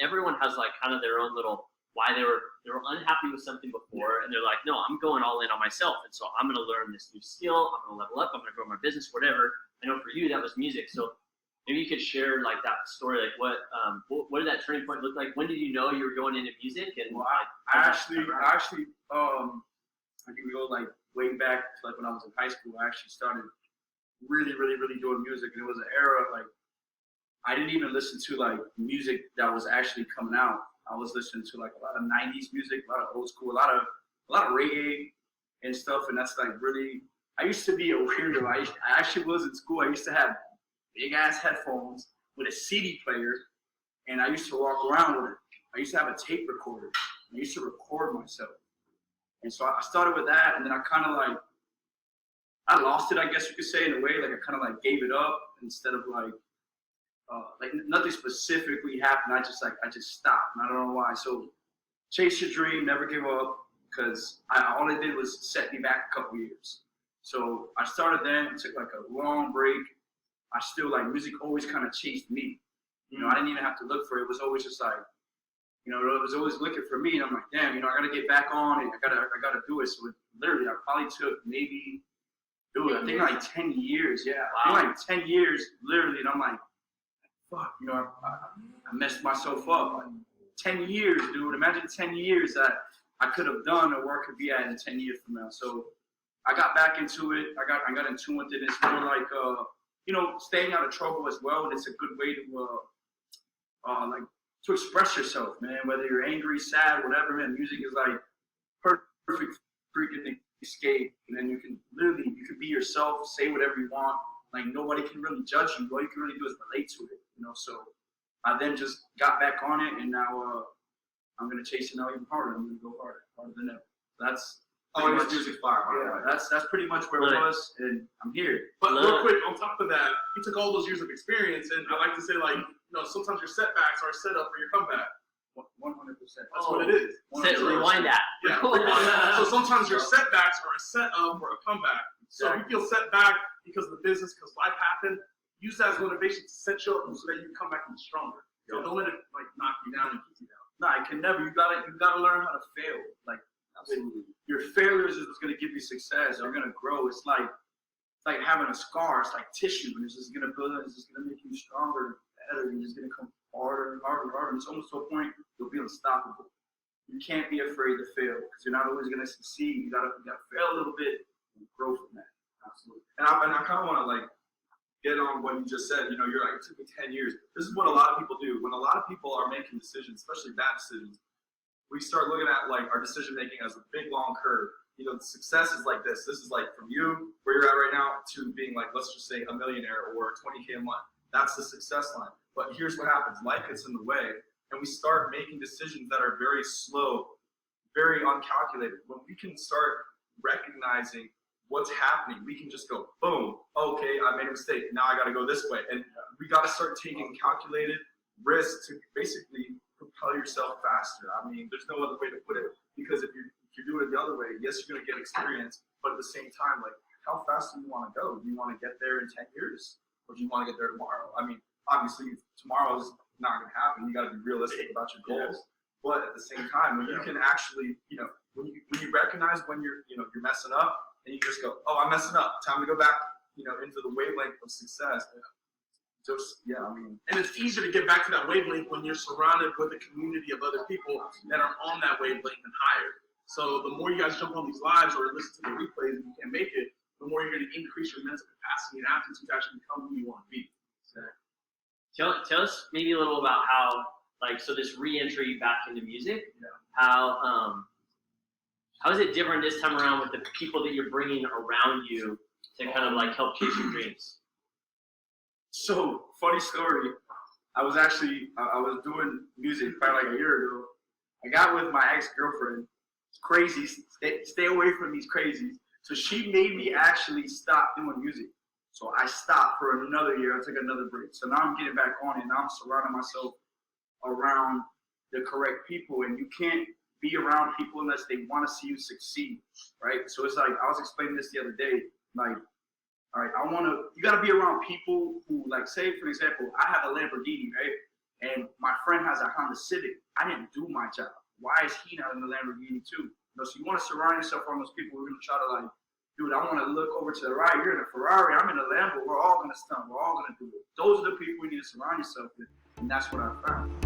everyone has like kind of their own little why they were unhappy with something before, and they're like, no, I'm going all in on myself, and so I'm going to learn this new skill. I'm going to level up. I'm going to grow my business, whatever. I know for you that was music, so maybe you could share like that story, like what did that turning point look like? When did you know you were going into music? And well, I actually I can go like way back to like when I was in high school. I actually started really doing music, and it was an era like I didn't even listen to like music that was actually coming out. I was listening to like a lot of '90s music, a lot of old school, a lot of reggae and stuff, and that's like really. I used to be a weirdo. I actually was in school. I used to have big ass headphones with a CD player, and I used to walk around with it. I used to have a tape recorder. I used to record myself, and so I started with that, and then I kind of like I lost it, I guess you could say, in a way. Like I kind of like gave it up instead of like nothing specifically happened. I just stopped, and I don't know why. So chase your dream, never give up, because all I did was set me back a couple years. So I started then, took like a long break. I still like music always kind of chased me. You know, I didn't even have to look for it. It was always just like, you know, it was always looking for me. And I'm like, damn, you know, I got to get back on it. I gotta do it. So literally, I probably took maybe, I think like 10 years. Yeah, wow. I think like 10 years, literally. And I'm like, fuck, you know, I messed myself up. Like 10 years, dude. Imagine 10 years that I could have done or where I could be at in 10 years from now. So I got back into it. I got in tune with it. It's more like, you know, staying out of trouble as well. And it's a good way to, like, to express yourself, man. Whether you're angry, sad, whatever, man. Music is like perfect freaking escape. And then you can be yourself, say whatever you want. Like nobody can really judge you. All you can really do is relate to it, you know. So I then just got back on it, and now I'm gonna chase it now even harder. I'm gonna go harder than ever. That's music's fire. Yeah, that's pretty much where it was, and I'm here. But real quick, on top of that, you took all those years of experience, and I like to say, like, you know, sometimes your setbacks are a setup for your comeback. 100%. That's what it is. Rewind that. Yeah. So sometimes your setbacks are a setup for a comeback. So if you feel set back because of the business, because life happened, use that as motivation to set you up so that you come back even stronger. So don't let it like knock you down and keep you down. No, I can never. You gotta learn how to fail. Like absolutely, your failures is what's gonna give you success. You're gonna grow. It's like having a scar. It's like tissue, and it's just gonna build. It's just gonna make you stronger, better. You're just gonna come harder and harder and harder. And it's almost to a point you'll be unstoppable. You can't be afraid to fail because you're not always gonna succeed. You gotta fail a little bit and grow from that. Absolutely. And I kind of want to like get on what you just said. You know, you're like, it took me 10 years. This is what a lot of people do. When a lot of people are making decisions, especially bad decisions, we start looking at like our decision making as a big long curve. You know, success is like this. This is like from you where you're at right now to being like, let's just say a millionaire or 20K a month. That's the success line. But here's what happens. Life gets in the way and we start making decisions that are very slow, very uncalculated. When we can start recognizing what's happening, we can just go, boom, okay, I made a mistake. Now I got to go this way. And we got to start taking calculated risks to basically propel yourself faster. I mean, there's no other way to put it, because if you're doing it the other way, yes, you're going to get experience, but at the same time, like, how fast do you want to go? Do you want to get there in 10 years? Or do you want to get there tomorrow? I mean, obviously, tomorrow is not going to happen. You got to be realistic about your goals. But at the same time, when you can actually, you know, when you recognize when you're messing up, and you just go, oh, I'm messing up. Time to go back, you know, into the wavelength of success. I mean. And it's easier to get back to that wavelength when you're surrounded with a community of other people that are on that wavelength and higher. So the more you guys jump on these lives or listen to the replays and you can make it, the more you're going to increase your mental capacity and aptitude to actually become who you want to be. Tell us maybe a little about how, like, so this re-entry back into music, how is it different this time around with the people that you're bringing around you to kind of like help chase your dreams? So, funny story. I was doing music probably like a year ago. I got with my ex-girlfriend. It's crazy. Stay away from these crazies. So she made me actually stop doing music. So I stopped for another year. I took another break. So now I'm getting back on it. Now I'm surrounding myself around the correct people. And you can't be around people unless they want to see you succeed, right? So it's like, I was explaining this the other day, like, all right, you got to be around people who, like, say, for example, I have a Lamborghini, right? and my friend has a Honda Civic. I didn't do my job. Why is he not in the Lamborghini too? You know, so you want to surround yourself around those people who are going to try to like, dude, I want to look over to the right. You're in a Ferrari. I'm in a Lambo. We're all going to stunt. We're all going to do it. Those are the people you need to surround yourself with. And that's what I found.